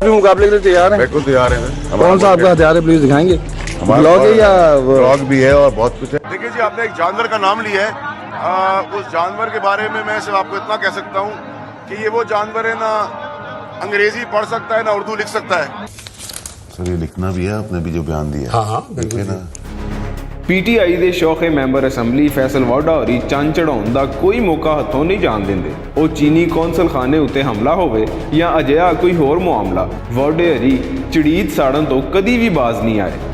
मुकाबले के लिए तैयार हैं? बिल्कुल तैयार है। कौन सा आपका हथियार है, प्लीज दिखाएंगे? ब्लॉग है या ब्लॉग भी है और बहुत कुछ है। देखिए जी, आपने एक जानवर का नाम लिया है। उस जानवर के बारे में मैं सिर्फ आपको इतना कह सकता हूँ कि ये वो जानवर है, ना अंग्रेजी पढ़ सकता है ना उर्दू लिख सकता है। सर ये लिखना भी है, आपने भी जो बयान दिया। हाँ बिल्कुल ना। पीटीआई ਦੇ ਸ਼ੌਕੇ ਮੈਂਬਰ ਅਸੈਂਬਲੀ ਫੈਸਲ ਵਾਡਾ ਹੋਰੀ ਚੰਨ ਚੜਾਉਣ ਦਾ ਕੋਈ ਮੌਕਾ ਹੱਥੋਂ ਨਹੀਂ ਜਾਣ ਦਿੰਦੇ। ਉਹ ਚੀਨੀ ਕੌਂਸਲਖਾਨੇ ਉੱਤੇ ਹਮਲਾ ਹੋਵੇ ਜਾਂ ਅਜਿਹਾ ਕੋਈ ਹੋਰ ਮਾਮਲਾ, ਵਾਡੇ ਹਰੀ ਚੜੀਤ ਸਾੜਨ ਤੋਂ ਕਦੀ ਵੀ ਬਾਜ਼ ਨਹੀਂ ਆਏ।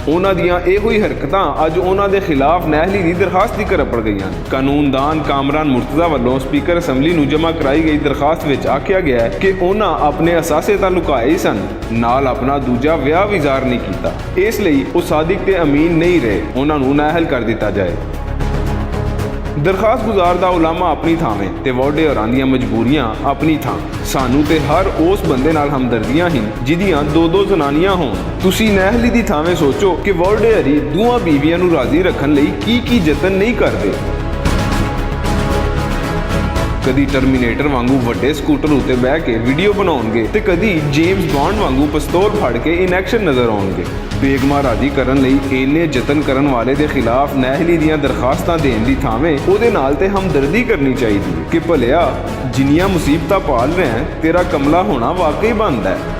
ਉਹਨਾਂ ਦੀਆਂ ਇਹੋ ਹੀ ਹਰਕਤਾਂ ਅੱਜ ਉਹਨਾਂ ਦੇ ਖਿਲਾਫ ਨਹਿਲੀ ਦੀ ਦਰਖਾਸਤ ਦੀ ਕਰਪੜ ਗਈਆਂ। ਕਾਨੂੰਨਦਾਨ ਕਾਮਰਾਨ ਮੁਰਤਜ਼ਾ ਵੱਲੋਂ ਸਪੀਕਰ ਅਸੈਂਬਲੀ ਨੂੰ ਜਮ੍ਹਾਂ ਕਰਾਈ ਗਈ ਦਰਖਾਸਤ ਵਿੱਚ ਆਖਿਆ ਗਿਆ ਹੈ ਕਿ ਉਹਨਾਂ ਆਪਣੇ ਅਸਾਸੇ ਤਾਂ ਲੁਕਾਏ ਸਨ, ਨਾਲ ਆਪਣਾ ਦੂਜਾ ਵਿਆਹ ਵੀ ਜ਼ਾਹਰ ਨਹੀਂ ਕੀਤਾ। ਇਸ ਲਈ ਉਹ ਸਾਦਿਕ ਤੇ ਅਮੀਨ ਨਹੀਂ ਰਹੇ, ਉਹਨਾਂ ਨੂੰ ਨਾਅਹਲ ਕਰ ਦਿੱਤਾ ਜਾਏ। ਦਰਖਾਸਤ ਗੁਜ਼ਾਰ ਦਾ ਉਲਾਮਾ ਆਪਣੀ ਥਾਵੇਂ ਤੇ ਵਾਡੇ ਹੋਰਾਂ ਦੀਆਂ ਮਜਬੂਰੀਆਂ ਆਪਣੀ ਥਾਂ। ਸਾਨੂੰ ਤੇ ਹਰ ਉਸ ਬੰਦੇ ਨਾਲ ਹਮਦਰਦੀਆਂ ਹੀ ਜਿਹਦੀਆਂ ਦੋ ਜ਼ਨਾਨੀਆਂ ਹੋਣ। ਤੁਸੀਂ ਨਹਿਲੀ ਦੀ ਥਾਵੇਂ ਸੋਚੋ ਕਿ ਵਾਡੇ ਹਰੀ ਦੋਵਾਂ ਬੀਵੀਆਂ ਨੂੰ ਰਾਜ਼ੀ ਰੱਖਣ ਲਈ ਕੀ ਯਤਨ ਨਹੀਂ ਕਰਦੇ। ਕਦੀ ਟਰਮੀਨੇਟਰ ਵਾਂਗੂ ਵੱਡੇ ਸਕੂਟਰ ਉੱਤੇ ਬਹਿ ਕੇ ਵੀਡੀਓ ਬਣਾਉਣਗੇ ਤੇ ਕਦੀ ਜੇਮਸ ਬੌਂਡ ਵਾਂਗੂ ਪਿਸਤੌਲ ਫੜ ਕੇ ਇਨ ਐਕਸ਼ਨ ਨਜ਼ਰ ਆਉਣਗੇ। ਬੇਗਮਾਂ ਰਾਜ਼ੀ ਕਰਨ ਲਈ ਇੰਨੇ ਯਤਨ ਕਰਨ ਵਾਲੇ ਦੇ ਖਿਲਾਫ ਨਹਿਲੀ ਦੀਆਂ ਦਰਖਾਸਤਾਂ ਦੇਣ ਦੀ ਥਾਵੇਂ ਉਹਦੇ ਨਾਲ ਤੇ ਹਮਦਰਦੀ ਕਰਨੀ ਚਾਹੀਦੀ ਹੈ ਕਿ ਭਲਿਆ ਜਿੰਨੀਆਂ ਮੁਸੀਬਤਾਂ ਪਾਲ ਰਿਹਾ ਤੇਰਾ ਕਮਲਾ ਹੋਣਾ ਵਾਕਈ ਬਣਦਾ ਹੈ।